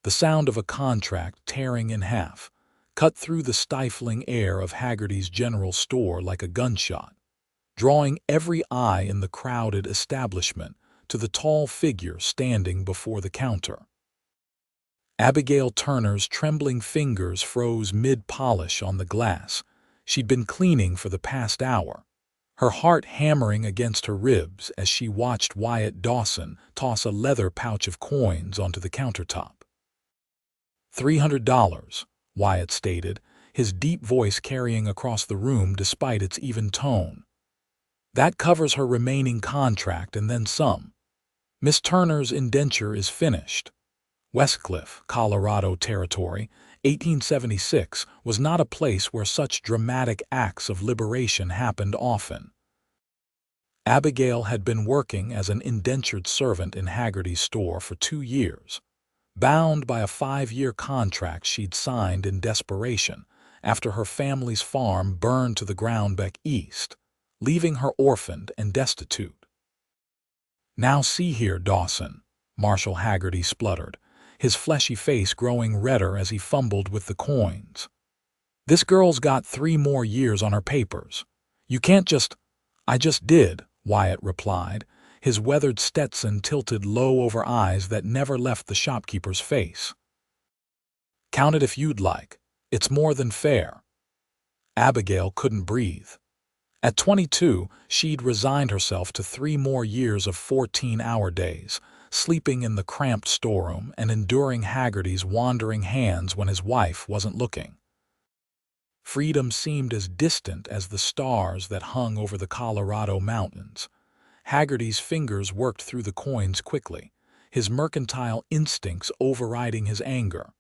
the sound of a contract tearing in half, cut through the stifling air of Haggerty's general store like a gunshot, drawing every eye in the crowded establishment to the tall figure standing before the counter. Abigail Turner's trembling fingers froze mid-polish on the glass she'd been cleaning for the past hour, her heart hammering against her ribs as she watched Wyatt Dawson toss a leather pouch of coins onto the countertop. $300, Wyatt stated, his deep voice carrying across the room despite its even tone. That covers her remaining contract and then some. Miss Turner's indenture is finished. Westcliff, Colorado Territory, 1876, was not a place where such dramatic acts of liberation happened often. Abigail had been working as an indentured servant in Haggerty's store for 2 years, bound by a 5-year contract she'd signed in desperation after her family's farm burned to the ground back east, leaving her orphaned and destitute. "Now see here, Dawson," Marshall Haggerty spluttered, his fleshy face growing redder as he fumbled with the coins. "This girl's got 3 more years on her papers. You can't just—" "I just did," Wyatt replied, his weathered Stetson tilted low over eyes that never left the shopkeeper's face. "Count it if you'd like. It's more than fair." Abigail couldn't breathe. At 22, she'd resigned herself to 3 more years of 14-hour days, sleeping in the cramped storeroom and enduring Haggerty's wandering hands when his wife wasn't looking. Freedom seemed as distant as the stars that hung over the Colorado mountains. Haggerty's fingers worked through the coins quickly, his mercantile instincts overriding his anger.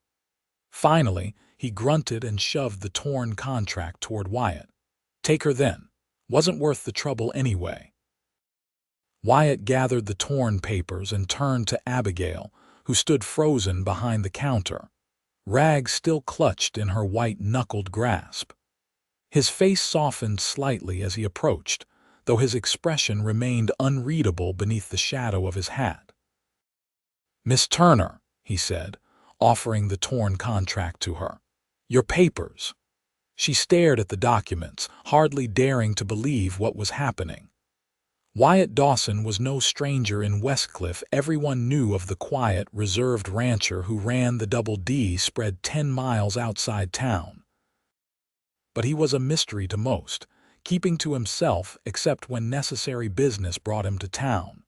Finally, he grunted and shoved the torn contract toward Wyatt. "Take her then. Wasn't worth the trouble anyway." Wyatt gathered the torn papers and turned to Abigail, who stood frozen behind the counter, rags still clutched in her white-knuckled grasp. His face softened slightly as he approached, though his expression remained unreadable beneath the shadow of his hat. "Miss Turner," he said, offering the torn contract to her. "Your papers." She stared at the documents, hardly daring to believe what was happening. Wyatt Dawson was no stranger in Westcliff. Everyone knew of the quiet, reserved rancher who ran the Double D spread 10 miles outside town. But he was a mystery to most, keeping to himself except when necessary business brought him to town.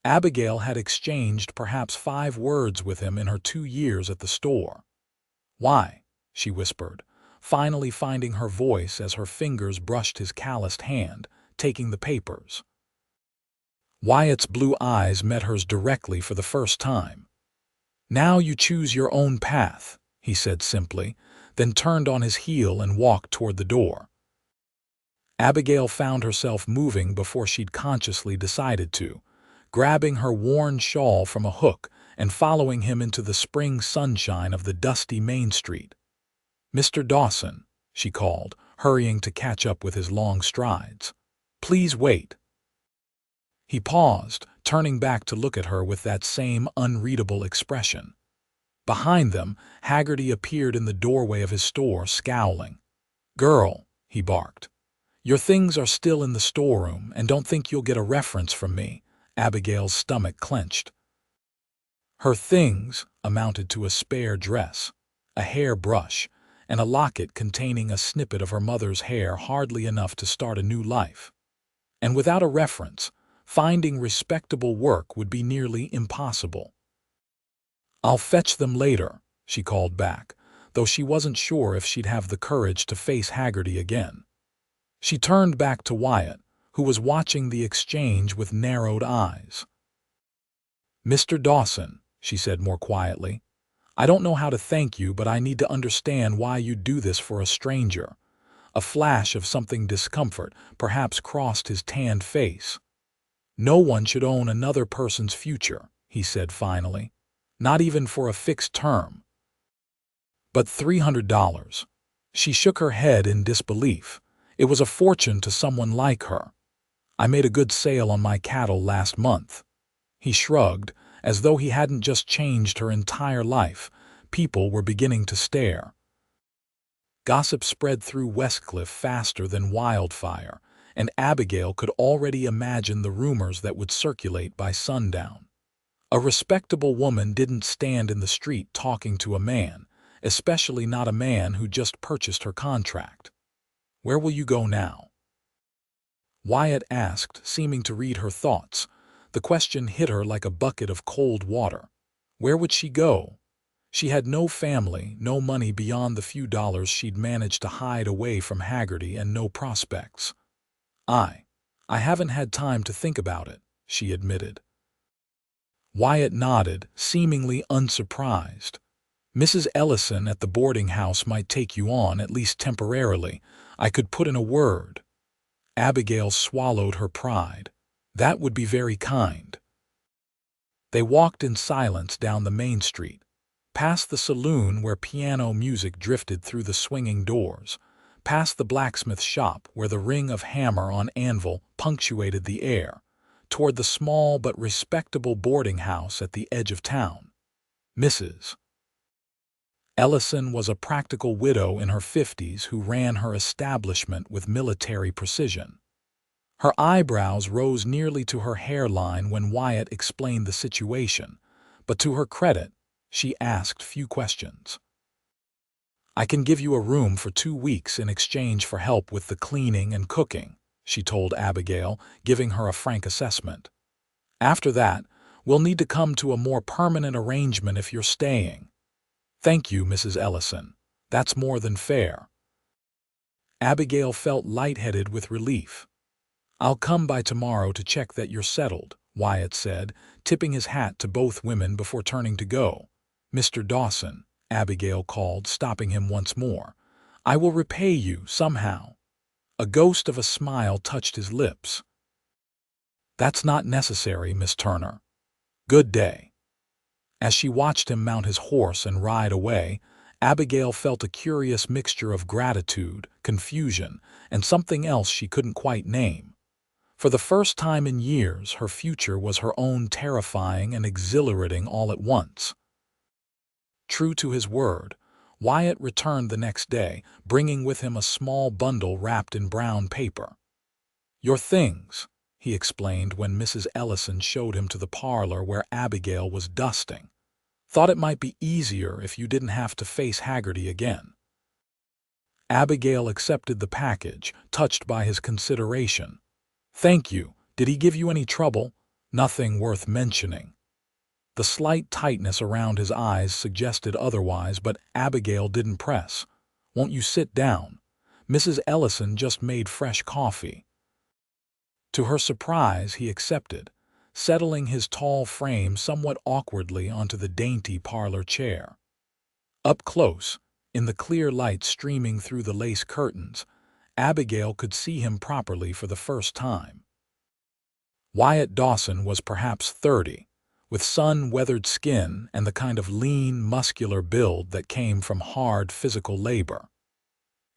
Abigail had exchanged perhaps 5 words with him in her 2 years at the store. "Why?" she whispered, finally finding her voice as her fingers brushed his calloused hand, taking the papers. Wyatt's blue eyes met hers directly for the first time. "Now you choose your own path," he said simply, then turned on his heel and walked toward the door. Abigail found herself moving before she'd consciously decided to, grabbing her worn shawl from a hook and following him into the spring sunshine of the dusty Main Street. "Mr. Dawson," she called, hurrying to catch up with his long strides. "Please wait." He paused, turning back to look at her with that same unreadable expression. Behind them, Haggerty appeared in the doorway of his store, scowling. "Girl," he barked. "Your things are still in the storeroom, and don't think you'll get a reference from me." Abigail's stomach clenched. Her things amounted to a spare dress, a hair brush, and a locket containing a snippet of her mother's hair, hardly enough to start a new life. And without a reference, finding respectable work would be nearly impossible. "I'll fetch them later," she called back, though she wasn't sure if she'd have the courage to face Haggerty again. She turned back to Wyatt, who was watching the exchange with narrowed eyes. "Mr. Dawson," she said more quietly, "I don't know how to thank you, but I need to understand why you'd do this for a stranger." A flash of something discomfort perhaps crossed his tanned face. "No one should own another person's future," he said finally, "not even for a fixed term." "But $300. She shook her head in disbelief. It was a fortune to someone like her. "I made a good sale on my cattle last month." He shrugged, As though he hadn't just changed her entire life, people were beginning to stare. Gossip spread through Westcliff faster than wildfire, and Abigail could already imagine the rumors that would circulate by sundown. A respectable woman didn't stand in the street talking to a man, especially not a man who just purchased her contract. "Where will you go now?" Wyatt asked, seeming to read her thoughts. The question hit her like a bucket of cold water. Where would she go? She had no family, no money beyond the few dollars she'd managed to hide away from Haggerty, and no prospects. I haven't had time to think about it," she admitted. Wyatt nodded, seemingly unsurprised. "Mrs. Ellison at the boarding house might take you on, at least temporarily. I could put in a word." Abigail swallowed her pride. "That would be very kind." They walked in silence down the main street, past the saloon where piano music drifted through the swinging doors, past the blacksmith shop where the ring of hammer on anvil punctuated the air, toward the small but respectable boarding house at the edge of town. Mrs. Ellison was a practical widow in her 50s who ran her establishment with military precision. Her eyebrows rose nearly to her hairline when Wyatt explained the situation, but to her credit, she asked few questions. "I can give you a room for 2 weeks in exchange for help with the cleaning and cooking," she told Abigail, giving her a frank assessment. "After that, we'll need to come to a more permanent arrangement if you're staying." "Thank you, Mrs. Ellison. That's more than fair." Abigail felt lightheaded with relief. "I'll come by tomorrow to check that you're settled," Wyatt said, tipping his hat to both women before turning to go. "Mr. Dawson," Abigail called, stopping him once more. "I will repay you somehow." A ghost of a smile touched his lips. "That's not necessary, Miss Turner. Good day." As she watched him mount his horse and ride away, Abigail felt a curious mixture of gratitude, confusion, and something else she couldn't quite name. For the first time in years, her future was her own, terrifying and exhilarating all at once. True to his word, Wyatt returned the next day, bringing with him a small bundle wrapped in brown paper. "Your things," he explained when Mrs. Ellison showed him to the parlor where Abigail was dusting. "Thought it might be easier if you didn't have to face Haggerty again." Abigail accepted the package, touched by his consideration. "Thank you. Did he give you any trouble?" "Nothing worth mentioning." The slight tightness around his eyes suggested otherwise, but Abigail didn't press. "Won't you sit down? Mrs. Ellison just made fresh coffee." To her surprise, he accepted, settling his tall frame somewhat awkwardly onto the dainty parlor chair. Up close, in the clear light streaming through the lace curtains, Abigail could see him properly for the first time. Wyatt Dawson was perhaps 30, with sun-weathered skin and the kind of lean, muscular build that came from hard physical labor.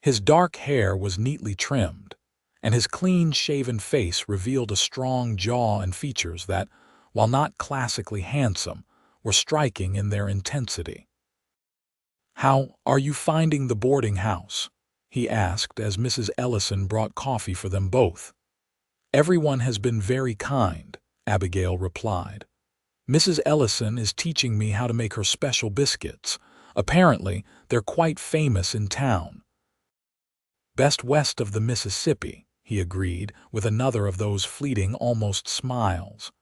His dark hair was neatly trimmed, and his clean-shaven face revealed a strong jaw and features that, while not classically handsome, were striking in their intensity. "How are you finding the boarding house?" he asked as Mrs. Ellison brought coffee for them both. "Everyone has been very kind," Abigail replied. "Mrs. Ellison is teaching me how to make her special biscuits. Apparently, they're quite famous in town." "Best west of the Mississippi," he agreed, with another of those fleeting, almost smiles.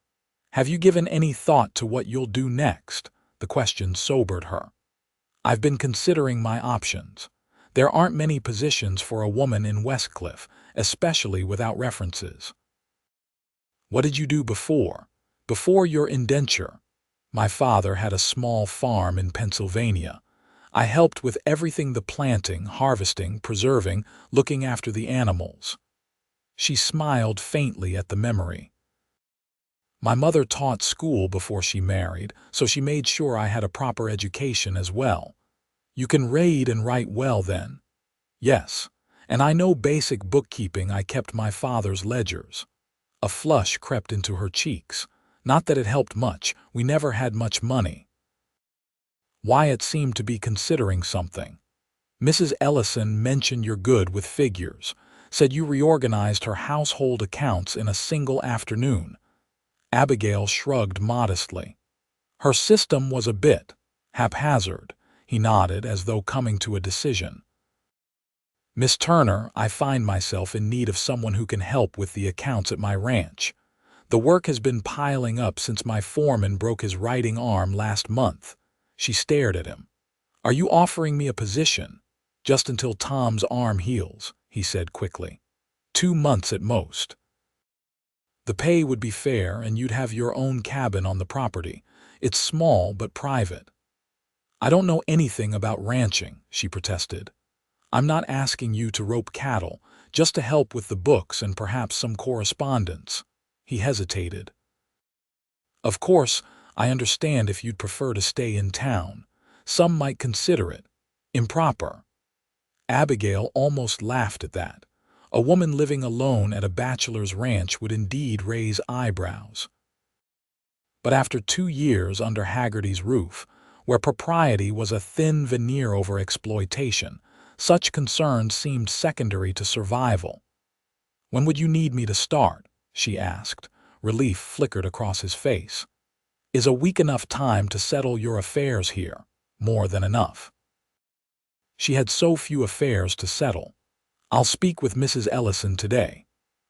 "Have you given any thought to what you'll do next?" The question sobered her. "I've been considering my options. There aren't many positions for a woman in Westcliff, especially without references." "What did you do before your indenture?" "My father had a small farm in Pennsylvania. I helped with everything: the planting, harvesting, preserving, looking after the animals." She smiled faintly at the memory. "My mother taught school before she married, so she made sure I had a proper education as well." "You can read and write well, then?" "Yes, and I know basic bookkeeping. I kept my father's ledgers." A flush crept into her cheeks. Not that it helped much. We never had much money. Wyatt seemed to be considering something. Mrs. Ellison mentioned you're good with figures, said you reorganized her household accounts in a single afternoon. Abigail shrugged modestly. Her system was a bit haphazard. He nodded as though coming to a decision. Miss Turner, I find myself in need of someone who can help with the accounts at my ranch. The work has been piling up since my foreman broke his writing arm last month. She stared at him. Are you offering me a position? Just until Tom's arm heals, he said quickly. 2 months at most. The pay would be fair and you'd have your own cabin on the property. It's small but private. I don't know anything about ranching, she protested. I'm not asking you to rope cattle, just to help with the books and perhaps some correspondence. He hesitated. Of course, I understand if you'd prefer to stay in town. Some might consider it improper. Abigail almost laughed at that. A woman living alone at a bachelor's ranch would indeed raise eyebrows. But after 2 years under Haggerty's roof, where propriety was a thin veneer over exploitation, such concerns seemed secondary to survival. When would you need me to start? She asked. Relief flickered across his face. Is a week enough time to settle your affairs here? More than enough. She had so few affairs to settle. I'll speak with Mrs. Ellison today.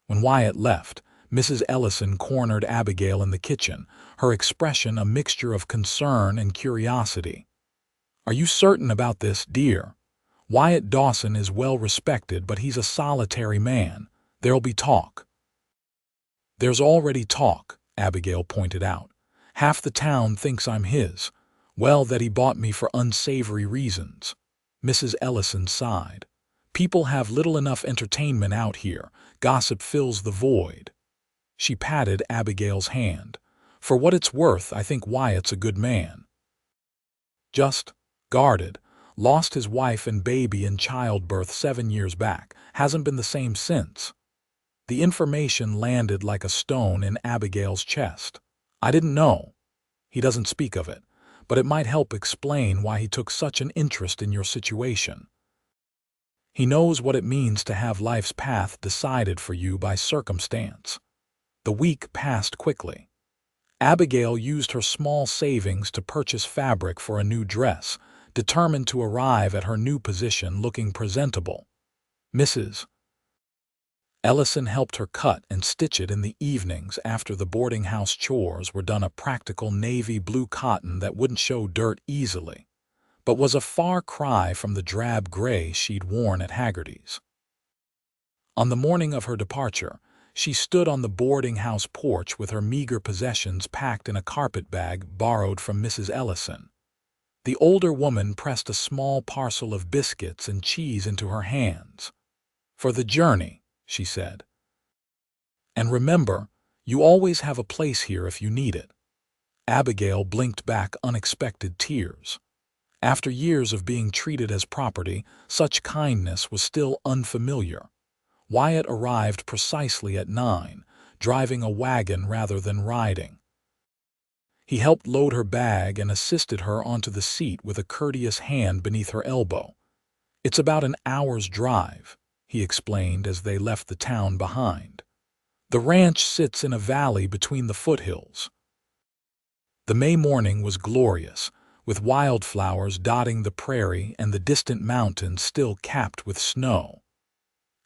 When Wyatt left, Mrs. Ellison cornered Abigail in the kitchen, her expression a mixture of concern and curiosity. Are you certain about this, dear? Wyatt Dawson is well respected, but he's a solitary man. There'll be talk. There's already talk, Abigail pointed out. Half the town thinks I'm his. Well, that he bought me for unsavory reasons. Mrs. Ellison sighed. People have little enough entertainment out here. Gossip fills the void. She patted Abigail's hand. For what it's worth, I think Wyatt's a good man. Just guarded. Lost his wife and baby in childbirth 7 years back. Hasn't been the same since. The information landed like a stone in Abigail's chest. I didn't know. He doesn't speak of it, but it might help explain why he took such an interest in your situation. He knows what it means to have life's path decided for you by circumstance. The week passed quickly. Abigail used her small savings to purchase fabric for a new dress, determined to arrive at her new position looking presentable. Mrs. Ellison helped her cut and stitch it in the evenings after the boarding house chores were done. A practical navy blue cotton that wouldn't show dirt easily, but was a far cry from the drab gray she'd worn at Haggerty's. On the morning of her departure, she stood on the boarding house porch with her meager possessions packed in a carpet bag borrowed from Mrs. Ellison. The older woman pressed a small parcel of biscuits and cheese into her hands. For the journey, she said. And remember, you always have a place here if you need it. Abigail blinked back unexpected tears. After years of being treated as property, such kindness was still unfamiliar. Wyatt arrived precisely at 9, driving a wagon rather than riding. He helped load her bag and assisted her onto the seat with a courteous hand beneath her elbow. It's about an hour's drive, he explained as they left the town behind. The ranch sits in a valley between the foothills. The May morning was glorious, with wildflowers dotting the prairie and the distant mountains still capped with snow.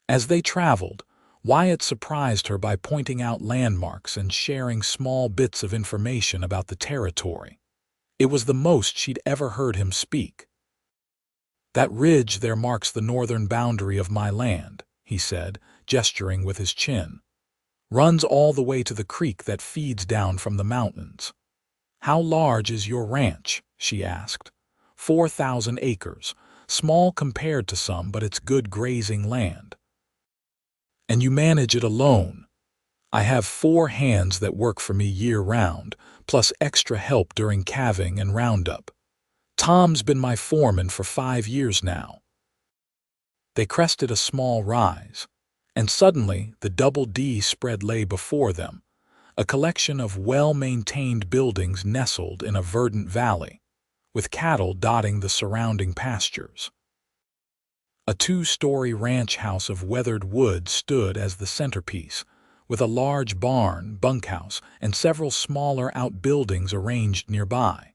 As they traveled, Wyatt surprised her by pointing out landmarks and sharing small bits of information about the territory. It was the most she'd ever heard him speak. That ridge there marks the northern boundary of my land, he said, gesturing with his chin. Runs all the way to the creek that feeds down from the mountains. How large is your ranch? She asked. 4,000 acres, small compared to some, but it's good grazing land. And you manage it alone? I have 4 hands that work for me year-round, plus extra help during calving and roundup. Tom's been my foreman for 5 years now. They crested a small rise, and suddenly the double D spread lay before them, a collection of well-maintained buildings nestled in a verdant valley, with cattle dotting the surrounding pastures. A two-story ranch house of weathered wood stood as the centerpiece, with a large barn, bunkhouse, and several smaller outbuildings arranged nearby.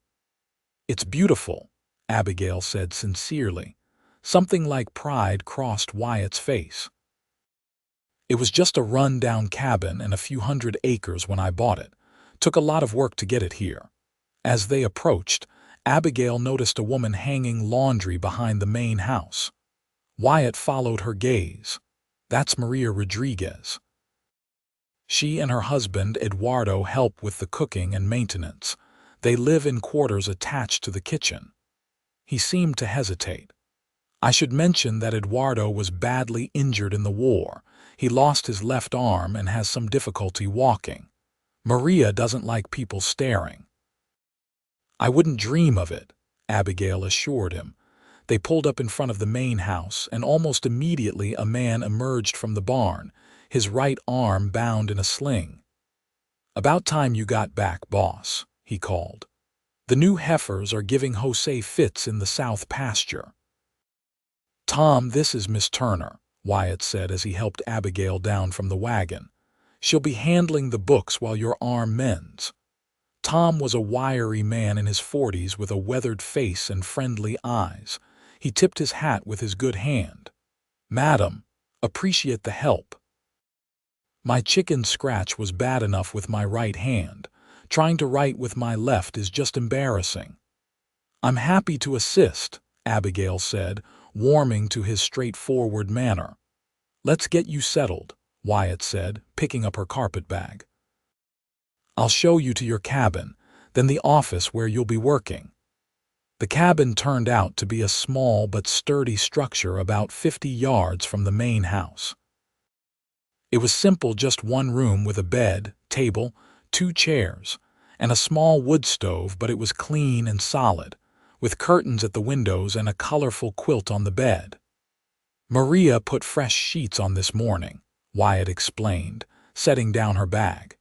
"It's beautiful," Abigail said sincerely. Something like pride crossed Wyatt's face. "It was just a run-down cabin and a few hundred acres when I bought it. Took a lot of work to get it here." As they approached, Abigail noticed a woman hanging laundry behind the main house. Wyatt followed her gaze. "That's Maria Rodriguez. She and her husband, Eduardo, help with the cooking and maintenance. They live in quarters attached to the kitchen." He seemed to hesitate. "I should mention that Eduardo was badly injured in the war. He lost his left arm and has some difficulty walking. Maria doesn't like people staring." "I wouldn't dream of it," Abigail assured him. They pulled up in front of the main house, and almost immediately a man emerged from the barn, his right arm bound in a sling. "About time you got back, boss," he called. "The new heifers are giving Jose fits in the south pasture." "Tom, this is Miss Turner," Wyatt said as he helped Abigail down from the wagon. "She'll be handling the books while your arm mends." Tom was a wiry man in his 40s with a weathered face and friendly eyes. He tipped his hat with his good hand. "Madam, appreciate the help. My chicken scratch was bad enough with my right hand. Trying to write with my left is just embarrassing." "I'm happy to assist," Abigail said, warming to his straightforward manner. "Let's get you settled," Wyatt said, picking up her carpet bag. "I'll show you to your cabin, then the office where you'll be working." The cabin turned out to be a small but sturdy structure about 50 yards from the main house. It was simple, just one room with a bed, table, 2 chairs, and a small wood stove, but it was clean and solid, with curtains at the windows and a colorful quilt on the bed. "Maria put fresh sheets on this morning," Wyatt explained, setting down her bag.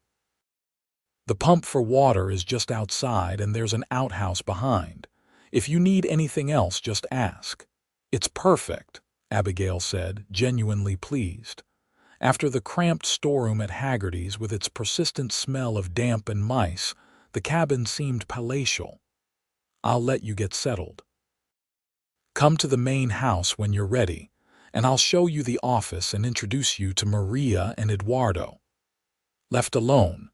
"The pump for water is just outside and there's an outhouse behind. If you need anything else, just ask." "It's perfect," Abigail said, genuinely pleased. After the cramped storeroom at Haggerty's with its persistent smell of damp and mice, the cabin seemed palatial. "I'll let you get settled. Come to the main house when you're ready, and I'll show you the office and introduce you to Maria and Eduardo." Left alone,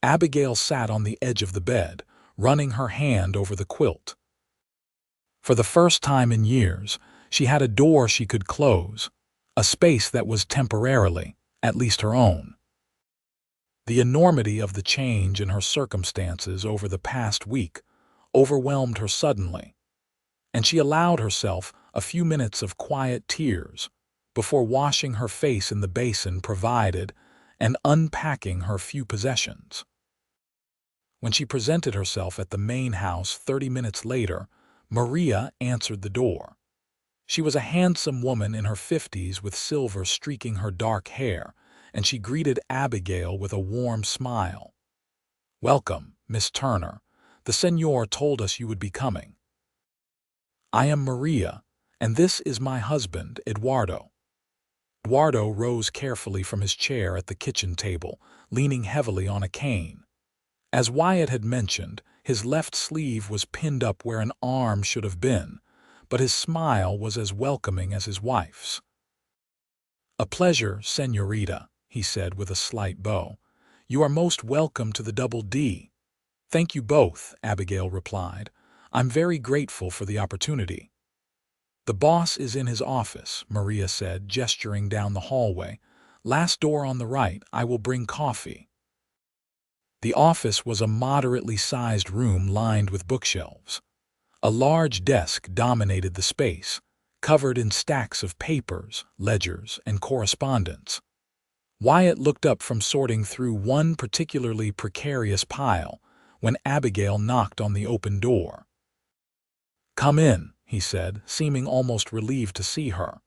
Abigail sat on the edge of the bed, running her hand over the quilt. For the first time in years, she had a door she could close, a space that was temporarily, at least her own. The enormity of the change in her circumstances over the past week overwhelmed her suddenly, and she allowed herself a few minutes of quiet tears before washing her face in the basin provided and unpacking her few possessions. When she presented herself at the main house 30 minutes later, Maria answered the door. She was a handsome woman in her 50s with silver streaking her dark hair, and she greeted Abigail with a warm smile. "Welcome, Miss Turner. The Señor told us you would be coming. I am Maria, and this is my husband, Eduardo." Eduardo rose carefully from his chair at the kitchen table, leaning heavily on a cane. As Wyatt had mentioned, his left sleeve was pinned up where an arm should have been, but his smile was as welcoming as his wife's. "A pleasure, señorita," he said with a slight bow. "You are most welcome to the Double D." "Thank you both," Abigail replied. "I'm very grateful for the opportunity." "The boss is in his office," Maria said, gesturing down the hallway. "Last door on the right. I will bring coffee." The office was a moderately sized room lined with bookshelves. A large desk dominated the space, covered in stacks of papers, ledgers, and correspondence. Wyatt looked up from sorting through one particularly precarious pile when Abigail knocked on the open door. "Come in," he said, seeming almost relieved to see her.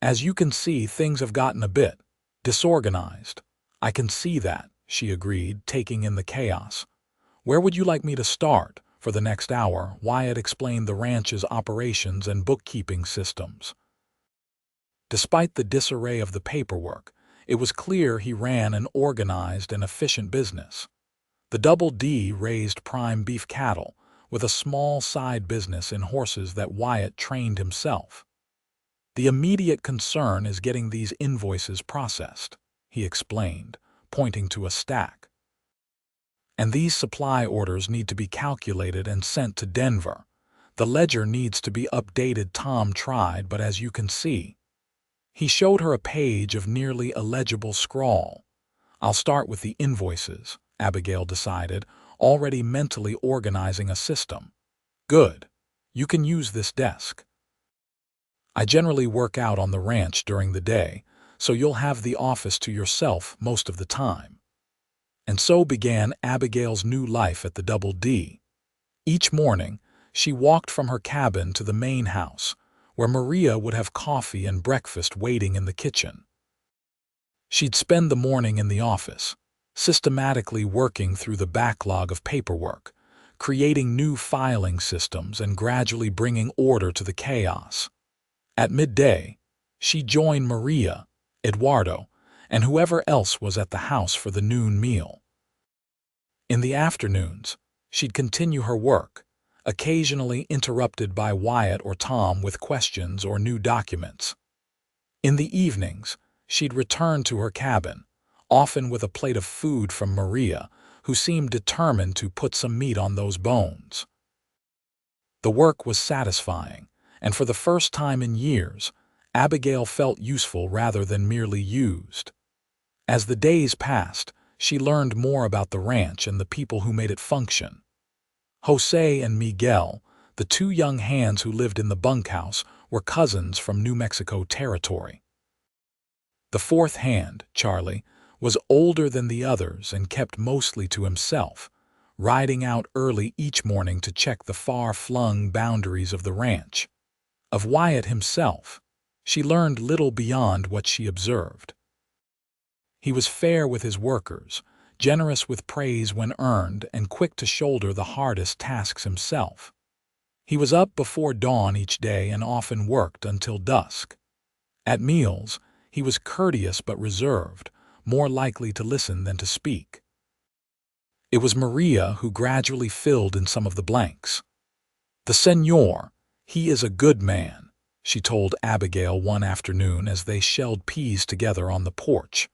"As you can see, things have gotten a bit disorganized." "I can see that," she agreed, taking in the chaos. "Where would you like me to start?" For the next hour, Wyatt explained the ranch's operations and bookkeeping systems. Despite the disarray of the paperwork, it was clear he ran an organized and efficient business. The Double D raised prime beef cattle, with a small side business in horses that Wyatt trained himself. "The immediate concern is getting these invoices processed," he explained, pointing to a stack. "And these supply orders need to be calculated and sent to Denver. The ledger needs to be updated." Tom tried, but as you can see, he showed her a page of nearly illegible scrawl. "I'll start with the invoices," Abigail decided, already mentally organizing a system. "Good. You can use this desk. I generally work out on the ranch during the day, so you'll have the office to yourself most of the time." And so began Abigail's new life at the Double D. Each morning, she walked from her cabin to the main house, where Maria would have coffee and breakfast waiting in the kitchen. She'd spend the morning in the office, systematically working through the backlog of paperwork, creating new filing systems and gradually bringing order to the chaos. At midday, she joined Maria, Eduardo, and whoever else was at the house for the noon meal. In the afternoons, she'd continue her work, occasionally interrupted by Wyatt or Tom with questions or new documents. In the evenings, she'd return to her cabin, often with a plate of food from Maria, who seemed determined to put some meat on those bones. The work was satisfying, and for the first time in years, Abigail felt useful rather than merely used. As the days passed, she learned more about the ranch and the people who made it function. Jose and Miguel, the two young hands who lived in the bunkhouse, were cousins from New Mexico territory. The fourth hand, Charlie, was older than the others and kept mostly to himself, riding out early each morning to check the far-flung boundaries of the ranch. Of Wyatt himself, she learned little beyond what she observed. He was fair with his workers, generous with praise when earned, and quick to shoulder the hardest tasks himself. He was up before dawn each day and often worked until dusk. At meals, he was courteous but reserved, more likely to listen than to speak. It was Maria who gradually filled in some of the blanks. "The Señor, he is a good man," she told Abigail one afternoon as they shelled peas together on the porch.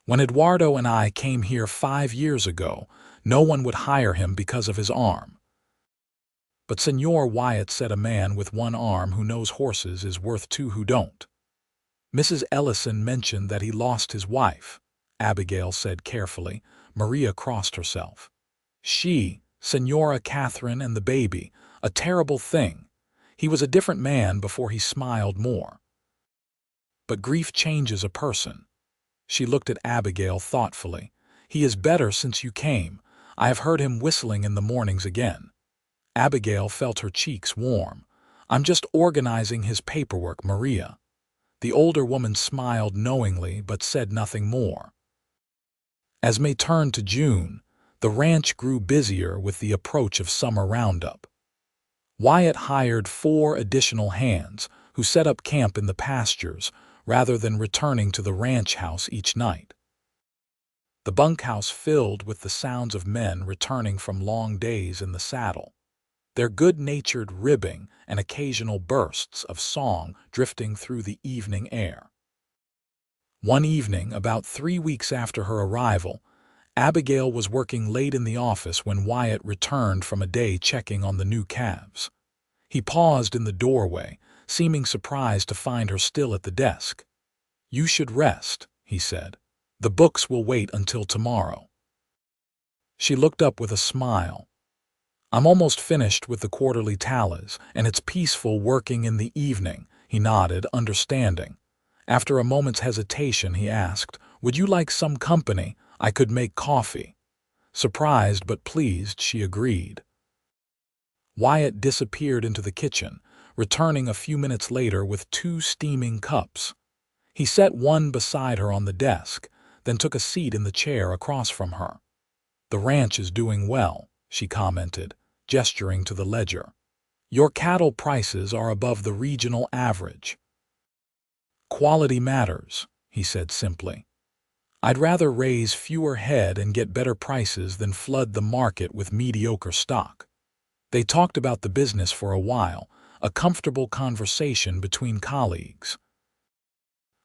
"When Eduardo and I came here 5 years ago, no one would hire him because of his arm." But Señor Wyatt said a man with one arm who knows horses is worth two who don't. "Mrs. Ellison mentioned that he lost his wife," Abigail said carefully. Maria crossed herself. "She, Señora Catherine, and the baby, a terrible thing. He was a different man before he smiled more. But grief changes a person." She looked at Abigail thoughtfully. "He is better since you came. I have heard him whistling in the mornings again." Abigail felt her cheeks warm. "I'm just organizing his paperwork, Maria." The older woman smiled knowingly but said nothing more. As May turned to June, the ranch grew busier with the approach of summer roundup. Wyatt hired 4 additional hands who set up camp in the pastures rather than returning to the ranch house each night. The bunkhouse filled with the sounds of men returning from long days in the saddle, their good-natured ribbing and occasional bursts of song drifting through the evening air. One evening, about 3 weeks after her arrival, Abigail was working late in the office when Wyatt returned from a day checking on the new calves. He paused in the doorway, seeming surprised to find her still at the desk. "You should rest," he said. "The books will wait until tomorrow." She looked up with a smile. "I'm almost finished with the quarterly tallies, and it's peaceful working in the evening," he nodded, understanding. After a moment's hesitation, he asked, "Would you like some company? I could make coffee." Surprised but pleased, she agreed. Wyatt disappeared into the kitchen, returning a few minutes later with 2 steaming cups. He set one beside her on the desk, then took a seat in the chair across from her. "The ranch is doing well," she commented, gesturing to the ledger. "Your cattle prices are above the regional average." "Quality matters," he said simply. "I'd rather raise fewer head and get better prices than flood the market with mediocre stock." They talked about the business for a while, a comfortable conversation between colleagues.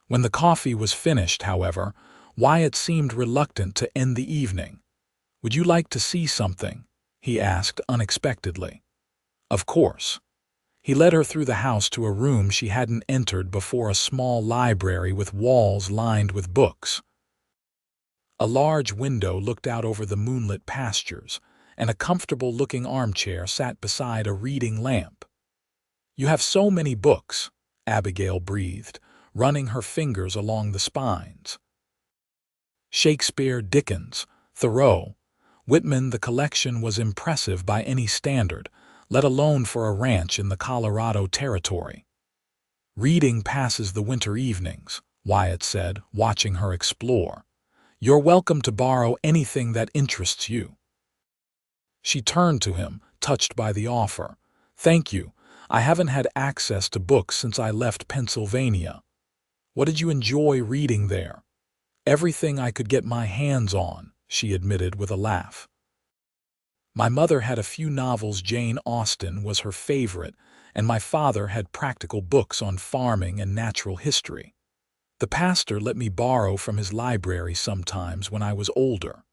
When the coffee was finished, however, Wyatt seemed reluctant to end the evening. "Would you like to see something?" he asked unexpectedly. "Of course." He led her through the house to a room she hadn't entered before, a small library with walls lined with books. A large window looked out over the moonlit pastures, and a comfortable-looking armchair sat beside a reading lamp. "You have so many books," Abigail breathed, running her fingers along the spines. Shakespeare, Dickens, Thoreau, Whitman. The collection was impressive by any standard, let alone for a ranch in the Colorado Territory. "Reading passes the winter evenings," Wyatt said, watching her explore. "You're welcome to borrow anything that interests you." She turned to him, touched by the offer. "Thank you. I haven't had access to books since I left Pennsylvania." "What did you enjoy reading there?" "Everything I could get my hands on," she admitted with a laugh. "My mother had a few novels. Jane Austen was her favorite, and my father had practical books on farming and natural history. The pastor let me borrow from his library sometimes when I was older."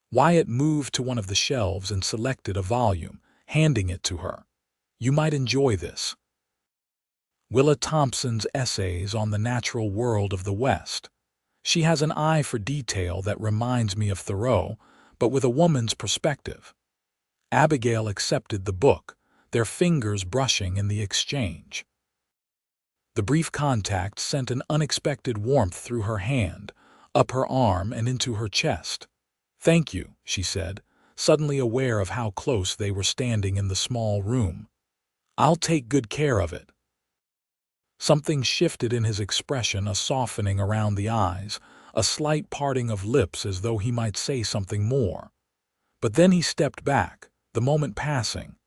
Wyatt moved to one of the shelves and selected a volume, handing it to her. "You might enjoy this. Willa Thompson's Essays on the Natural World of the West. She has an eye for detail that reminds me of Thoreau, but with a woman's perspective." Abigail accepted the book, their fingers brushing in the exchange. The brief contact sent an unexpected warmth through her hand, up her arm and into her chest. "Thank you," she said, suddenly aware of how close they were standing in the small room. "I'll take good care of it." Something shifted in his expression, a softening around the eyes, a slight parting of lips as though he might say something more. But then he stepped back, the moment passing.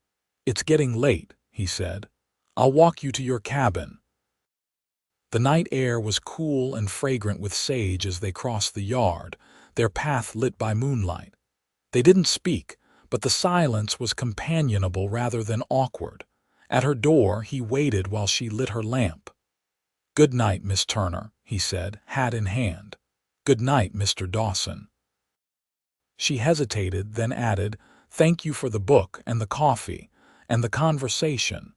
"It's getting late," he said. "I'll walk you to your cabin." The night air was cool and fragrant with sage as they crossed the yard, their path lit by moonlight. They didn't speak, but the silence was companionable rather than awkward. At her door, he waited while she lit her lamp. "Good night, Miss Turner," he said, hat in hand. "Good night, Mr. Dawson." She hesitated, then added, "Thank you for the book and the coffee and the conversation."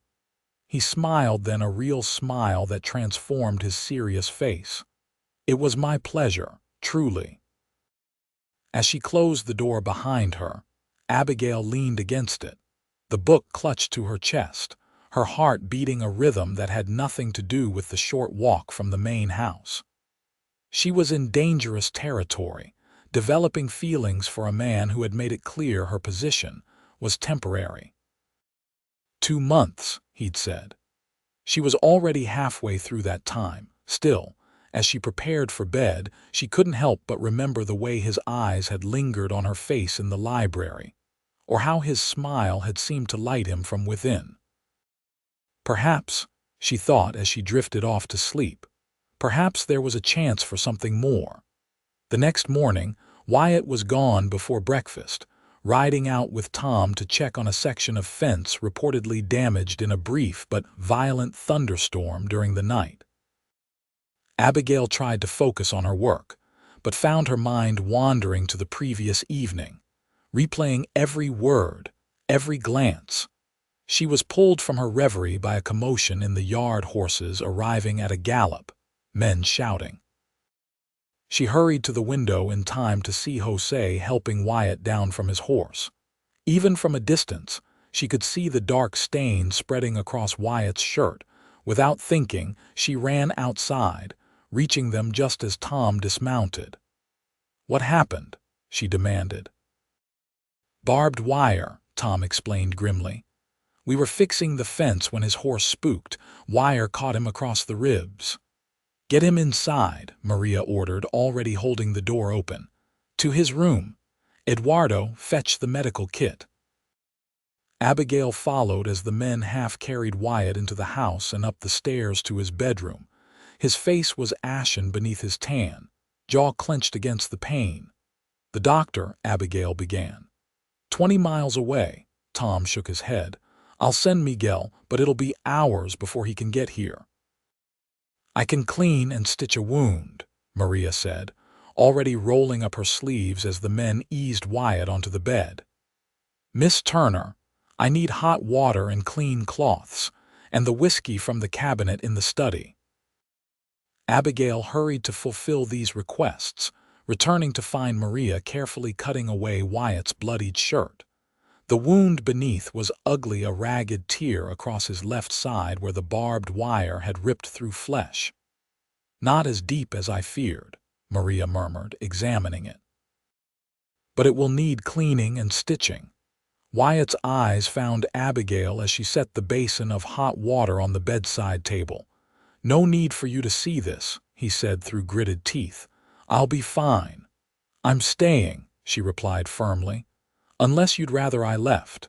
He smiled, then a real smile that transformed his serious face. "It was my pleasure, truly." As she closed the door behind her, Abigail leaned against it, the book clutched to her chest, her heart beating a rhythm that had nothing to do with the short walk from the main house. She was in dangerous territory, developing feelings for a man who had made it clear her position was temporary. 2 months, he'd said. She was already halfway through that time. Still, as she prepared for bed, she couldn't help but remember the way his eyes had lingered on her face in the library, or how his smile had seemed to light him from within. Perhaps, she thought as she drifted off to sleep, perhaps there was a chance for something more. The next morning, Wyatt was gone before breakfast, riding out with Tom to check on a section of fence reportedly damaged in a brief but violent thunderstorm during the night. Abigail tried to focus on her work, but found her mind wandering to the previous evening, replaying every word, every glance. She was pulled from her reverie by a commotion in the yard, horses arriving at a gallop, men shouting. She hurried to the window in time to see Jose helping Wyatt down from his horse. Even from a distance, she could see the dark stain spreading across Wyatt's shirt. Without thinking, she ran outside, reaching them just as Tom dismounted. "What happened?" she demanded. "Barbed wire," Tom explained grimly. "We were fixing the fence when his horse spooked. Wire caught him across the ribs." "Get him inside," Maria ordered, already holding the door open. "To his room. Eduardo, fetch the medical kit." Abigail followed as the men half-carried Wyatt into the house and up the stairs to his bedroom. His face was ashen beneath his tan, jaw clenched against the pain. "The doctor," Abigail began. 20 miles away," Tom shook his head. "I'll send Miguel, but it'll be hours before he can get here." "I can clean and stitch a wound," Maria said, already rolling up her sleeves as the men eased Wyatt onto the bed. "Miss Turner, I need hot water and clean cloths, and the whiskey from the cabinet in the study." Abigail hurried to fulfill these requests, returning to find Maria carefully cutting away Wyatt's bloodied shirt. The wound beneath was ugly, a ragged tear across his left side where the barbed wire had ripped through flesh. "Not as deep as I feared," Maria murmured, examining it. "But it will need cleaning and stitching." Wyatt's eyes found Abigail as she set the basin of hot water on the bedside table. "No need for you to see this," he said through gritted teeth. "I'll be fine." "I'm staying," she replied firmly, "unless you'd rather I left."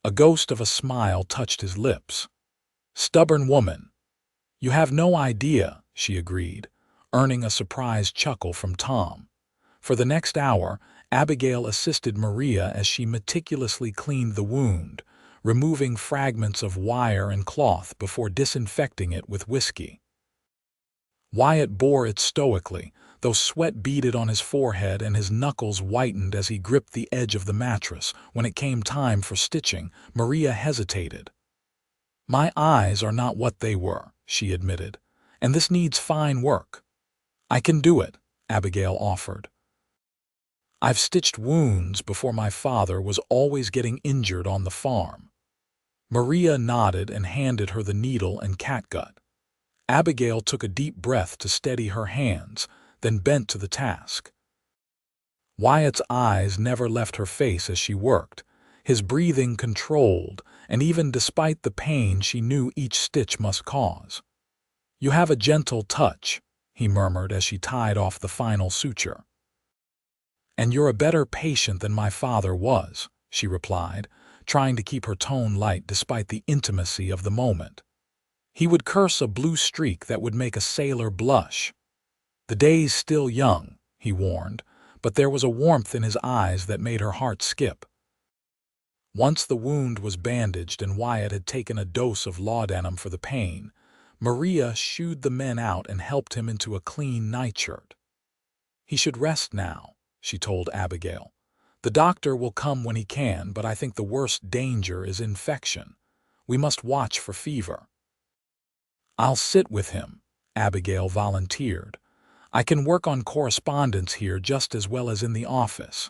A ghost of a smile touched his lips. "Stubborn woman." "You have no idea," she agreed, earning a surprised chuckle from Tom. For the next hour, Abigail assisted Maria as she meticulously cleaned the wound, removing fragments of wire and cloth before disinfecting it with whiskey. Wyatt bore it stoically, though sweat beaded on his forehead and his knuckles whitened as he gripped the edge of the mattress. When it came time for stitching, Maria hesitated. "My eyes are not what they were," she admitted, "and this needs fine work." "I can do it," Abigail offered. "I've stitched wounds before. My father was always getting injured on the farm." Maria nodded and handed her the needle and catgut. Abigail took a deep breath to steady her hands, then bent to the task. Wyatt's eyes never left her face as she worked, his breathing controlled, and even despite the pain she knew each stitch must cause. "You have a gentle touch," he murmured as she tied off the final suture. "And you're a better patient than my father was," she replied, trying to keep her tone light despite the intimacy of the moment. "He would curse a blue streak that would make a sailor blush." "The day's still young," he warned, but there was a warmth in his eyes that made her heart skip. Once the wound was bandaged and Wyatt had taken a dose of laudanum for the pain, Maria shooed the men out and helped him into a clean nightshirt. "He should rest now," she told Abigail. "The doctor will come when he can, but I think the worst danger is infection. We must watch for fever." "I'll sit with him," Abigail volunteered. "I can work on correspondence here just as well as in the office."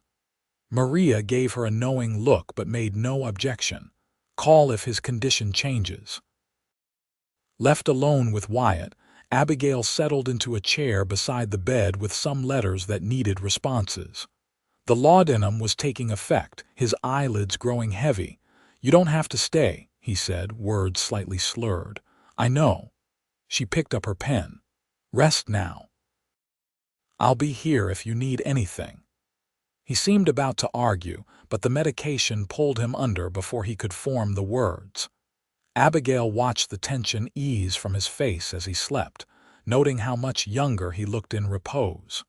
Maria gave her a knowing look but made no objection. "Call if his condition changes." Left alone with Wyatt, Abigail settled into a chair beside the bed with some letters that needed responses. The laudanum was taking effect, his eyelids growing heavy. "You don't have to stay," he said, words slightly slurred. "I know." She picked up her pen. "Rest now. I'll be here if you need anything." He seemed about to argue, but the medication pulled him under before he could form the words. Abigail watched the tension ease from his face as he slept, noting how much younger he looked in repose.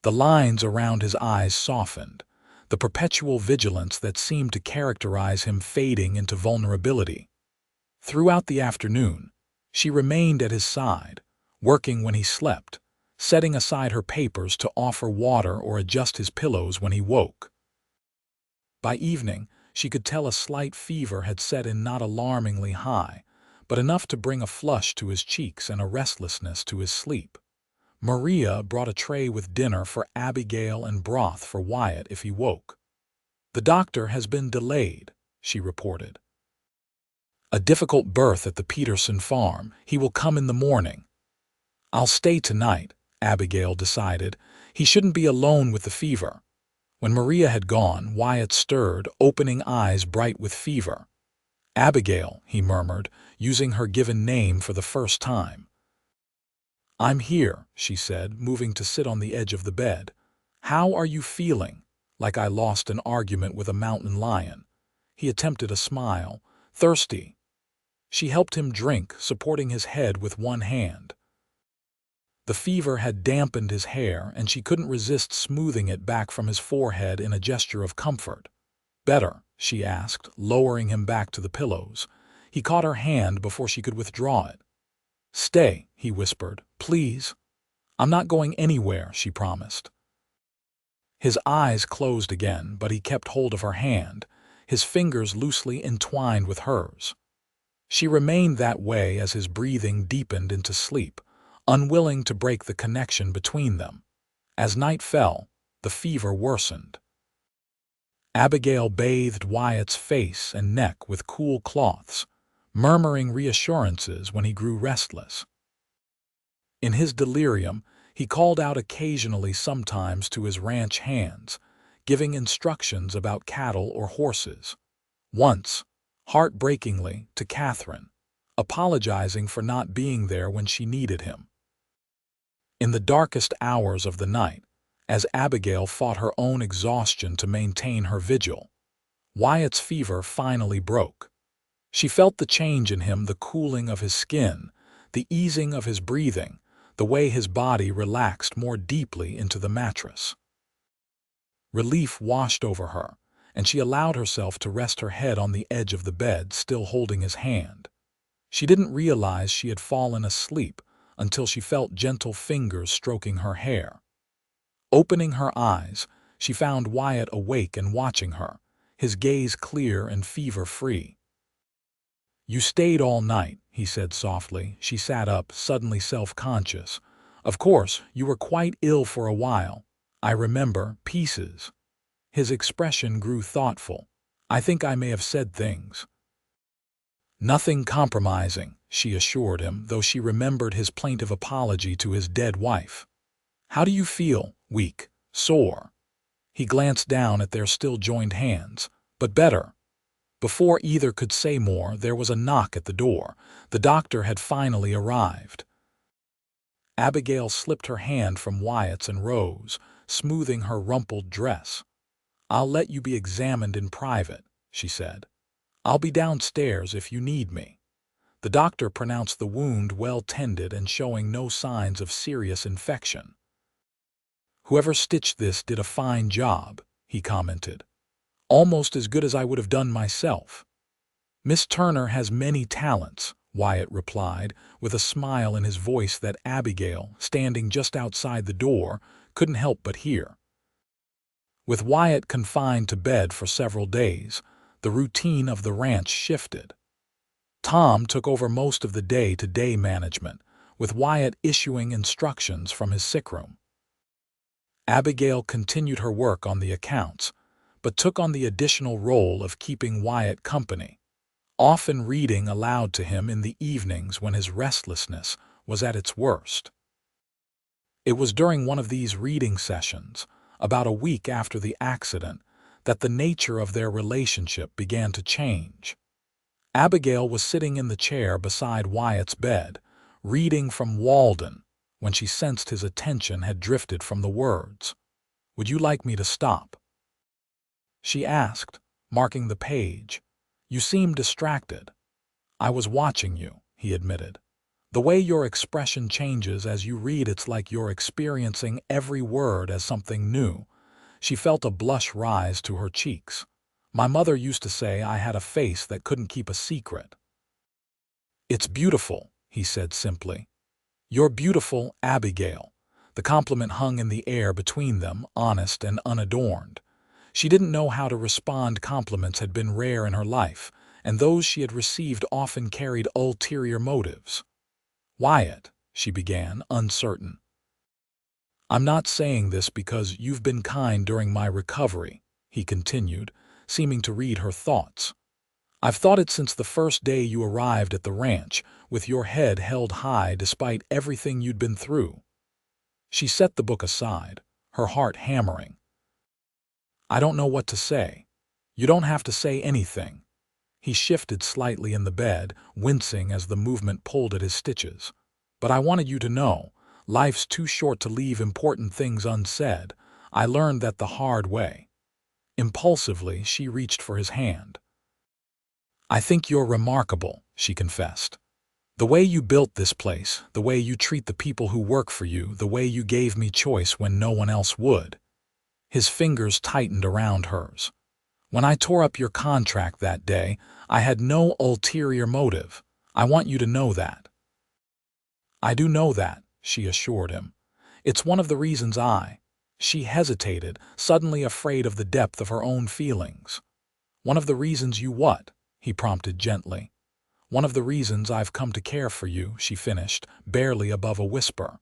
The lines around his eyes softened, the perpetual vigilance that seemed to characterize him fading into vulnerability. Throughout the afternoon, she remained at his side, working when he slept, setting aside her papers to offer water or adjust his pillows when he woke. By evening, she could tell a slight fever had set in, not alarmingly high, but enough to bring a flush to his cheeks and a restlessness to his sleep. Maria brought a tray with dinner for Abigail and broth for Wyatt if he woke. "The doctor has been delayed," she reported. "A difficult birth at the Peterson farm. He will come in the morning." "I'll stay tonight," Abigail decided. He shouldn't be alone with the fever. When Maria had gone, Wyatt stirred, opening eyes bright with fever. "Abigail," he murmured, using her given name for the first time. "I'm here," she said, moving to sit on the edge of the bed. "How are you feeling?" "Like I lost an argument with a mountain lion." He attempted a smile. "Thirsty." She helped him drink, supporting his head with one hand. The fever had dampened his hair, and she couldn't resist smoothing it back from his forehead in a gesture of comfort. "Better?" she asked, lowering him back to the pillows. He caught her hand before she could withdraw it. "Stay," he whispered. "Please." "I'm not going anywhere," she promised. His eyes closed again, but he kept hold of her hand, his fingers loosely entwined with hers. She remained that way as his breathing deepened into sleep, unwilling to break the connection between them. As night fell, the fever worsened. Abigail bathed Wyatt's face and neck with cool cloths, murmuring reassurances when he grew restless. In his delirium, he called out occasionally sometimes to his ranch hands, giving instructions about cattle or horses. Once, heartbreakingly, to Catherine, apologizing for not being there when she needed him. In the darkest hours of the night, as Abigail fought her own exhaustion to maintain her vigil, Wyatt's fever finally broke. She felt the change in him, the cooling of his skin, the easing of his breathing, the way his body relaxed more deeply into the mattress. Relief washed over her, and she allowed herself to rest her head on the edge of the bed, still holding his hand. She didn't realize she had fallen asleep until she felt gentle fingers stroking her hair. Opening her eyes, she found Wyatt awake and watching her, his gaze clear and fever-free. "You stayed all night," he said softly. She sat up, suddenly self-conscious. "Of course, you were quite ill for a while. I remember pieces." His expression grew thoughtful. "I think I may have said things." "Nothing compromising," she assured him, though she remembered his plaintive apology to his dead wife. "How do you feel?" "Weak. Sore." He glanced down at their still joined hands. "But better." Before either could say more, there was a knock at the door. The doctor had finally arrived. Abigail slipped her hand from Wyatt's and rose, smoothing her rumpled dress. "I'll let you be examined in private," she said. "I'll be downstairs if you need me." The doctor pronounced the wound well tended and showing no signs of serious infection. "Whoever stitched this did a fine job," he commented. "Almost as good as I would have done myself." "Miss Turner has many talents," Wyatt replied, with a smile in his voice that Abigail, standing just outside the door, couldn't help but hear. With Wyatt confined to bed for several days, the routine of the ranch shifted. Tom took over most of the day-to-day management, with Wyatt issuing instructions from his sickroom. Abigail continued her work on the accounts, but took on the additional role of keeping Wyatt company, often reading aloud to him in the evenings when his restlessness was at its worst. It was during one of these reading sessions, about a week after the accident, that the nature of their relationship began to change. Abigail was sitting in the chair beside Wyatt's bed, reading from Walden, when she sensed his attention had drifted from the words. "Would you like me to stop?" she asked, marking the page. "You seem distracted." "I was watching you," he admitted. "The way your expression changes as you read, it's like you're experiencing every word as something new." She felt a blush rise to her cheeks. "My mother used to say I had a face that couldn't keep a secret." "It's beautiful," he said simply. "You're beautiful, Abigail." The compliment hung in the air between them, honest and unadorned. She didn't know how to respond. Compliments had been rare in her life, and those she had received often carried ulterior motives. "Wyatt," she began, uncertain. "I'm not saying this because you've been kind during my recovery," he continued, seeming to read her thoughts. "I've thought it since the first day you arrived at the ranch, with your head held high despite everything you'd been through." She set the book aside, her heart hammering. "I don't know what to say." "You don't have to say anything." He shifted slightly in the bed, wincing as the movement pulled at his stitches. "But I wanted you to know, Life's too short to leave important things unsaid. I learned that the hard way." Impulsively, she reached for his hand. "I think you're remarkable," she confessed. "The way you built this place, the way you treat the people who work for you, the way you gave me choice when no one else would." His fingers tightened around hers. "When I tore up your contract that day, I had no ulterior motive. I want you to know that." "I do know that," she assured him. "It's one of the reasons I—" She hesitated, suddenly afraid of the depth of her own feelings. "One of the reasons you what?" he prompted gently. "One of the reasons I've come to care for you," she finished, barely above a whisper.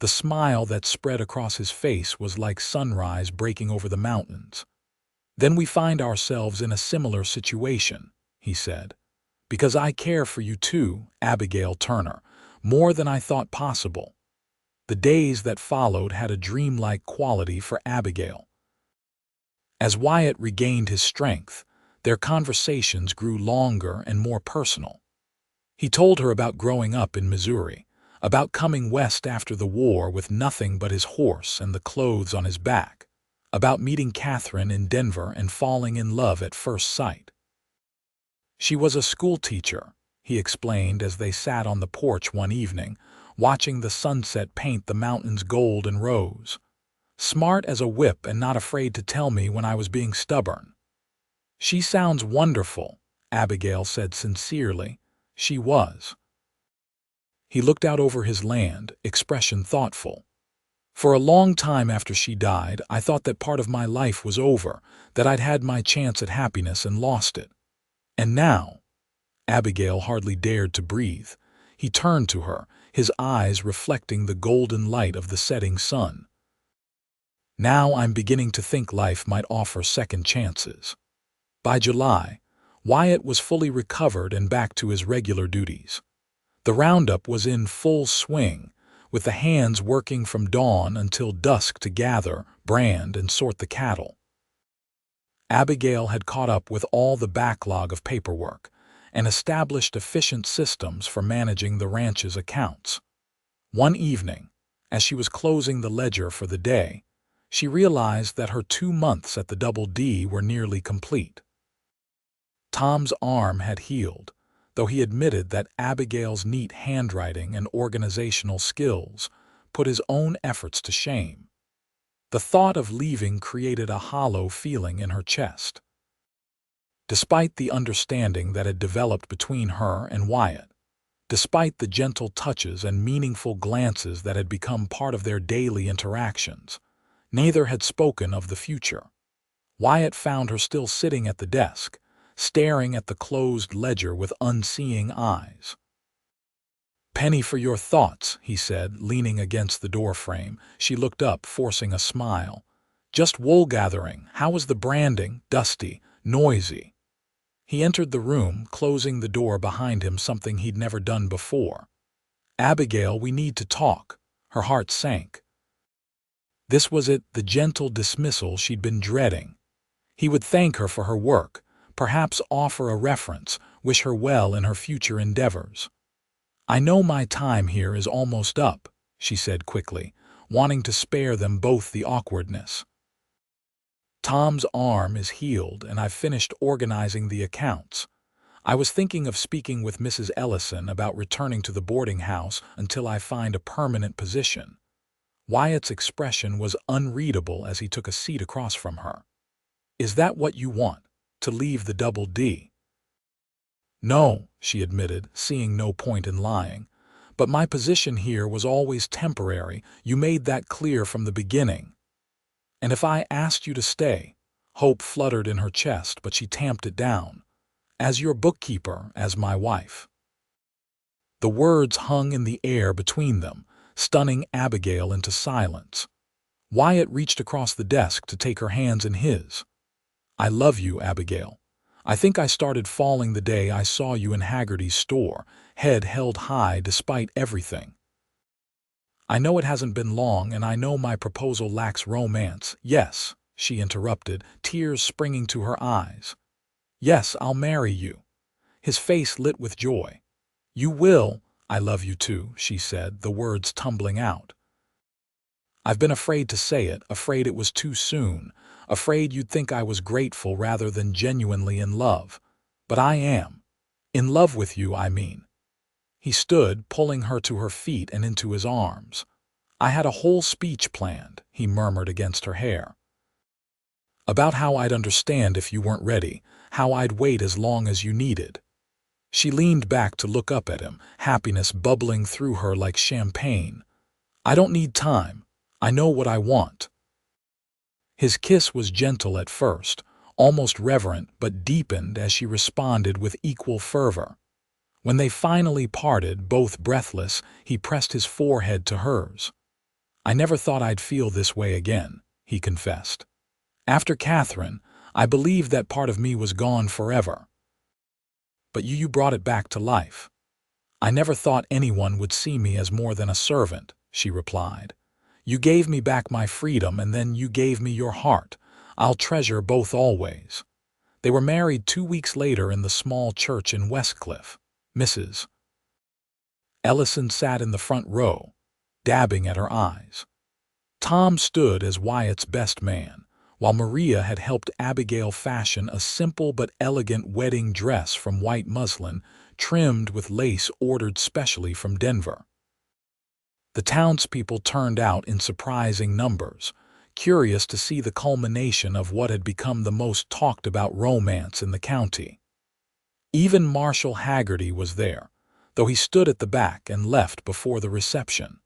The smile that spread across his face was like sunrise breaking over the mountains. "Then we find ourselves in a similar situation," he said. "Because I care for you too, Abigail Turner, more than I thought possible." The days that followed had a dreamlike quality for Abigail. As Wyatt regained his strength, their conversations grew longer and more personal. He told her about growing up in Missouri, about coming west after the war with nothing but his horse and the clothes on his back, about meeting Catherine in Denver and falling in love at first sight. "She was a schoolteacher," he explained as they sat on the porch one evening, watching the sunset paint the mountains gold and rose. "Smart as a whip and not afraid to tell me when I was being stubborn." "She sounds wonderful," Abigail said sincerely. She was. He looked out over his land, expression thoughtful. "For a long time after she died, I thought that part of my life was over, that I'd had my chance at happiness and lost it. And now—" Abigail hardly dared to breathe. He turned to her, his eyes reflecting the golden light of the setting sun. "Now I'm beginning to think life might offer second chances." By July, Wyatt was fully recovered and back to his regular duties. The roundup was in full swing, with the hands working from dawn until dusk to gather, brand, and sort the cattle. Abigail had caught up with all the backlog of paperwork and established efficient systems for managing the ranch's accounts. One evening, as she was closing the ledger for the day, she realized that her 2 months at the Double D were nearly complete. Tom's arm had healed, though he admitted that Abigail's neat handwriting and organizational skills put his own efforts to shame. The thought of leaving created a hollow feeling in her chest. Despite the understanding that had developed between her and Wyatt, despite the gentle touches and meaningful glances that had become part of their daily interactions, neither had spoken of the future. Wyatt found her still sitting at the desk, staring at the closed ledger with unseeing eyes. "Penny for your thoughts," he said, leaning against the doorframe. She looked up, forcing a smile. "Just wool gathering. How was the branding? Dusty, noisy." He entered the room, closing the door behind him, something he'd never done before. "Abigail, we need to talk." Her heart sank. This was it, the gentle dismissal she'd been dreading. He would thank her for her work, perhaps offer a reference, wish her well in her future endeavors. "I know my time here is almost up," she said quickly, wanting to spare them both the awkwardness. "Tom's arm is healed, and I've finished organizing the accounts. I was thinking of speaking with Mrs. Ellison about returning to the boarding house until I find a permanent position." Wyatt's expression was unreadable as he took a seat across from her. "Is that what you want? To leave the Double D?" "No," she admitted, seeing no point in lying. "But my position here was always temporary. You made that clear from the beginning." "And if I asked you to stay?" Hope fluttered in her chest, but she tamped it down. "As your bookkeeper, as my wife." The words hung in the air between them, stunning Abigail into silence. Wyatt reached across the desk to take her hands in his. "I love you, Abigail. I think I started falling the day I saw you in Haggerty's store, head held high despite everything. I know it hasn't been long, and I know my proposal lacks romance." "Yes," she interrupted, tears springing to her eyes. "Yes, I'll marry you." His face lit with joy. "You will? "I love you too," she said, the words tumbling out. "I've been afraid to say it, afraid it was too soon, afraid you'd think I was grateful rather than genuinely in love. But I am. In love with you, I mean." He stood, pulling her to her feet and into his arms. "I had a whole speech planned," he murmured against her hair. "About how I'd understand if you weren't ready, how I'd wait as long as you needed." She leaned back to look up at him, happiness bubbling through her like champagne. "I don't need time. I know what I want." His kiss was gentle at first, almost reverent, but deepened as she responded with equal fervor. When they finally parted, both breathless, he pressed his forehead to hers. "I never thought I'd feel this way again," he confessed. "After Catherine, I believed that part of me was gone forever. But you brought it back to life." "I never thought anyone would see me as more than a servant," she replied. "You gave me back my freedom, and then you gave me your heart. I'll treasure both always." They were married 2 weeks later in the small church in Westcliff. Mrs. Ellison sat in the front row, dabbing at her eyes. Tom stood as Wyatt's best man, while Maria had helped Abigail fashion a simple but elegant wedding dress from white muslin, trimmed with lace ordered specially from Denver. The townspeople turned out in surprising numbers, curious to see the culmination of what had become the most talked-about romance in the county. Even Marshall Haggerty was there, though he stood at the back and left before the reception.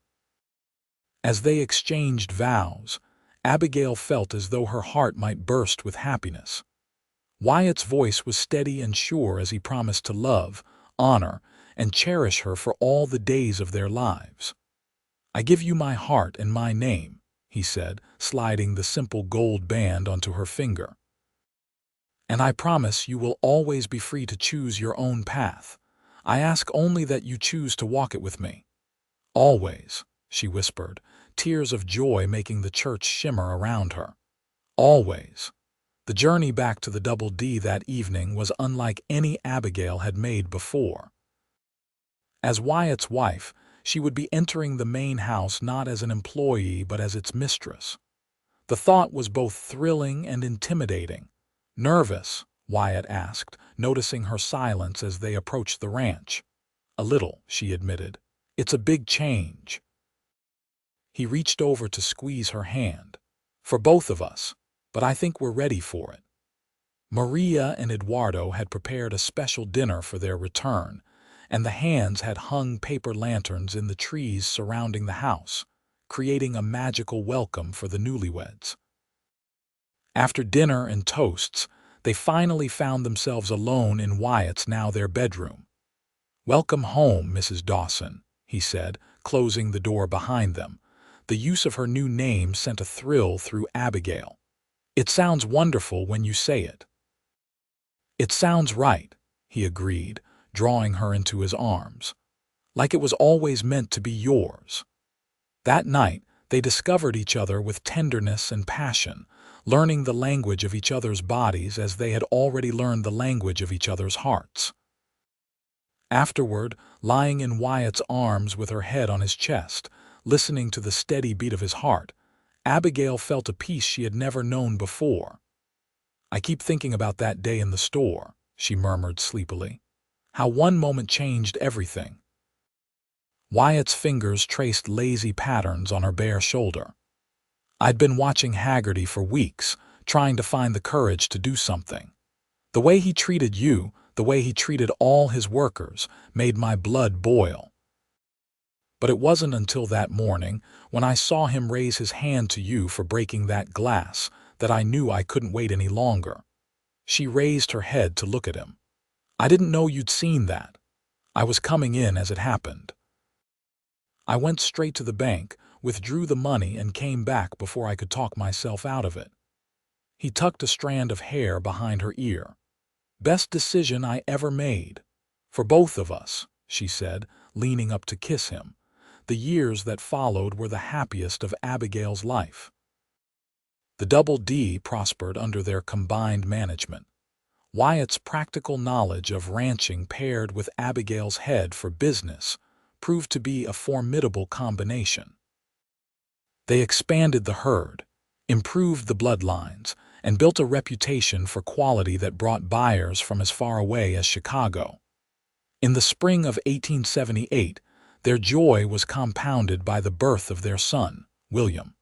As they exchanged vows, Abigail felt as though her heart might burst with happiness. Wyatt's voice was steady and sure as he promised to love, honor, and cherish her for all the days of their lives. "I give you my heart and my name," he said, sliding the simple gold band onto her finger. "And I promise you will always be free to choose your own path. I ask only that you choose to walk it with me." "Always," she whispered, tears of joy making the church shimmer around her. "Always." The journey back to the Double D that evening was unlike any Abigail had made before. As Wyatt's wife, she would be entering the main house not as an employee but as its mistress. The thought was both thrilling and intimidating. "Nervous?" Wyatt asked, noticing her silence as they approached the ranch. "A little," she admitted. "It's a big change." He reached over to squeeze her hand. "For both of us, but I think we're ready for it." Maria and Eduardo had prepared a special dinner for their return, and the hands had hung paper lanterns in the trees surrounding the house, creating a magical welcome for the newlyweds. After dinner and toasts, they finally found themselves alone in Wyatt's now their bedroom. "Welcome home, Mrs. Dawson," he said, closing the door behind them. The use of her new name sent a thrill through Abigail. "It sounds wonderful when you say it." "It sounds right," he agreed, drawing her into his arms. "Like it was always meant to be yours." That night, they discovered each other with tenderness and passion, learning the language of each other's bodies as they had already learned the language of each other's hearts. Afterward, lying in Wyatt's arms with her head on his chest, listening to the steady beat of his heart, Abigail felt a peace she had never known before. "I keep thinking about that day in the store," she murmured sleepily. "How one moment changed everything." Wyatt's fingers traced lazy patterns on her bare shoulder. "I'd been watching Haggerty for weeks, trying to find the courage to do something. The way he treated you, the way he treated all his workers, made my blood boil. But it wasn't until that morning, when I saw him raise his hand to you for breaking that glass, that I knew I couldn't wait any longer." She raised her head to look at him. "I didn't know you'd seen that. I was coming in as it happened. I went straight to the bank, withdrew the money, and came back before I could talk myself out of it." He tucked a strand of hair behind her ear. "Best decision I ever made. For both of us," she said, leaning up to kiss him. The years that followed were the happiest of Abigail's life. The Double D prospered under their combined management. Wyatt's practical knowledge of ranching paired with Abigail's head for business proved to be a formidable combination. They expanded the herd, improved the bloodlines, and built a reputation for quality that brought buyers from as far away as Chicago. In the spring of 1878, their joy was compounded by the birth of their son, William.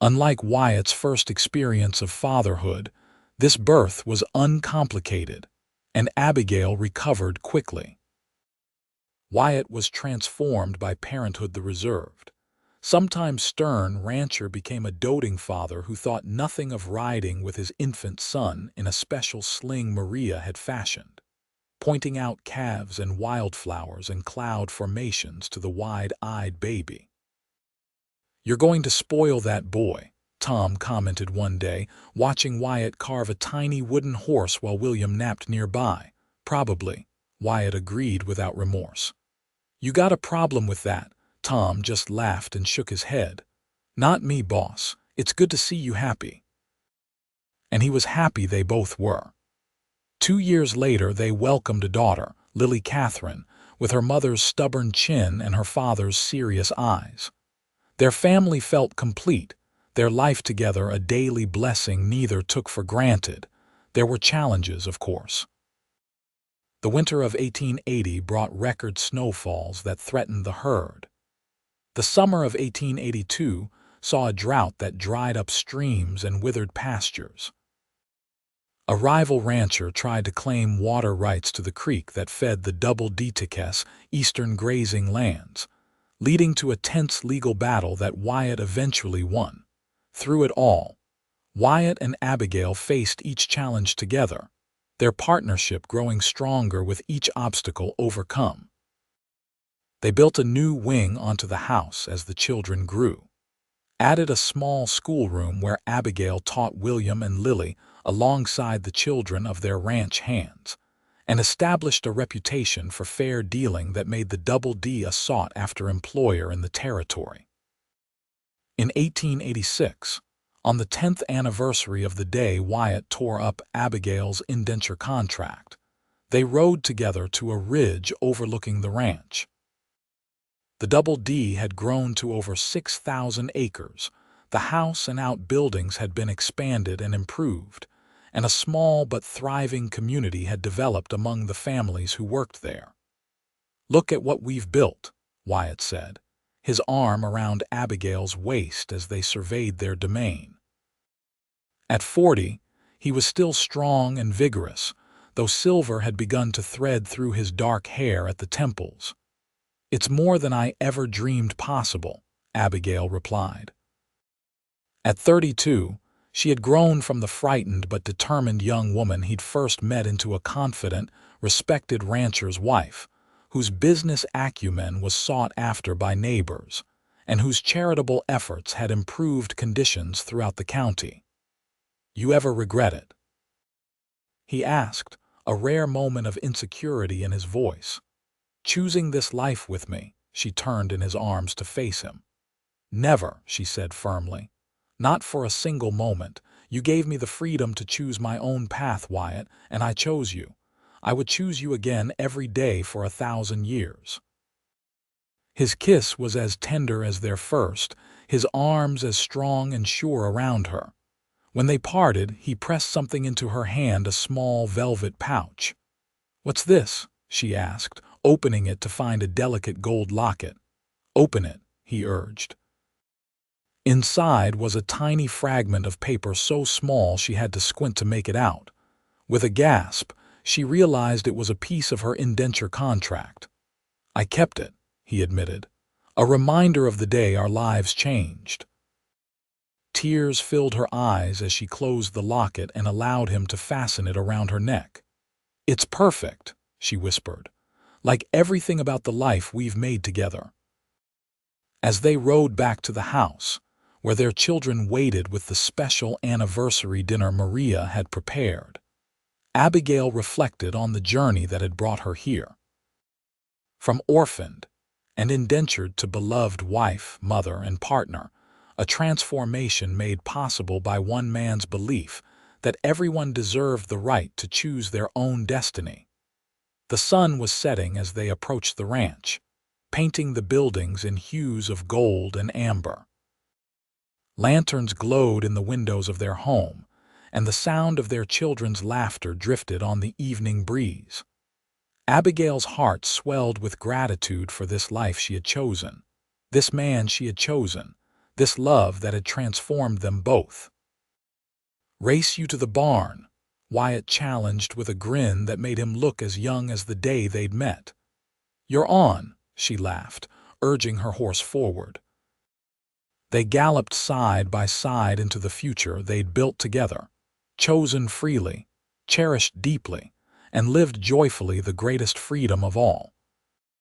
Unlike Wyatt's first experience of fatherhood, this birth was uncomplicated, and Abigail recovered quickly. Wyatt was transformed by parenthood the reserved. Sometimes stern rancher became a doting father who thought nothing of riding with his infant son in a special sling Maria had fashioned, pointing out calves and wildflowers and cloud formations to the wide-eyed baby. "You're going to spoil that boy," Tom commented one day, watching Wyatt carve a tiny wooden horse while William napped nearby. "Probably," Wyatt agreed without remorse. "You got a problem with that?" Tom just laughed and shook his head. "Not me, boss. It's good to see you happy." And he was happy they both were. 2 years later, they welcomed a daughter, Lily Catherine, with her mother's stubborn chin and her father's serious eyes. Their family felt complete, their life together a daily blessing neither took for granted. There were challenges, of course. The winter of 1880 brought record snowfalls that threatened the herd. The summer of 1882 saw a drought that dried up streams and withered pastures. A rival rancher tried to claim water rights to the creek that fed the Double D's eastern grazing lands, leading to a tense legal battle that Wyatt eventually won. Through it all, Wyatt and Abigail faced each challenge together, their partnership growing stronger with each obstacle overcome. They built a new wing onto the house as the children grew, added a small schoolroom where Abigail taught William and Lily alongside the children of their ranch hands, and established a reputation for fair dealing that made the Double D a sought-after employer in the territory. In 1886, on the 10th anniversary of the day Wyatt tore up Abigail's indenture contract, they rode together to a ridge overlooking the ranch. The Double D had grown to over 6,000 acres, the house and outbuildings had been expanded and improved, and a small but thriving community had developed among the families who worked there. "Look at what we've built," Wyatt said, his arm around Abigail's waist as they surveyed their domain. At 40, he was still strong and vigorous, though silver had begun to thread through his dark hair at the temples. "It's more than I ever dreamed possible," Abigail replied. At 32, she had grown from the frightened but determined young woman he'd first met into a confident, respected rancher's wife, whose business acumen was sought after by neighbors, and whose charitable efforts had improved conditions throughout the county. "You ever regret it?" he asked, a rare moment of insecurity in his voice. "Choosing this life with me," she turned in his arms to face him. "Never," she said firmly. "Not for a single moment. You gave me the freedom to choose my own path, Wyatt, and I chose you. I would choose you again every day for 1,000 years." His kiss was as tender as their first, his arms as strong and sure around her. When they parted, he pressed something into her hand, a small velvet pouch. "What's this?" she asked, opening it to find a delicate gold locket. "Open it," he urged. Inside was a tiny fragment of paper so small she had to squint to make it out. With a gasp, she realized it was a piece of her indenture contract. "I kept it," he admitted, "a reminder of the day our lives changed." Tears filled her eyes as she closed the locket and allowed him to fasten it around her neck. "It's perfect," she whispered, "like everything about the life we've made together." As they rode back to the house, where their children waited with the special anniversary dinner Maria had prepared, Abigail reflected on the journey that had brought her here. From orphaned and indentured to beloved wife, mother, and partner, a transformation made possible by one man's belief that everyone deserved the right to choose their own destiny. The sun was setting as they approached the ranch, painting the buildings in hues of gold and amber. Lanterns glowed in the windows of their home, and the sound of their children's laughter drifted on the evening breeze. Abigail's heart swelled with gratitude for this life she had chosen, this man she had chosen, this love that had transformed them both. "Race you to the barn," Wyatt challenged with a grin that made him look as young as the day they'd met. "You're on," she laughed, urging her horse forward. They galloped side by side into the future they'd built together, chosen freely, cherished deeply, and lived joyfully the greatest freedom of all.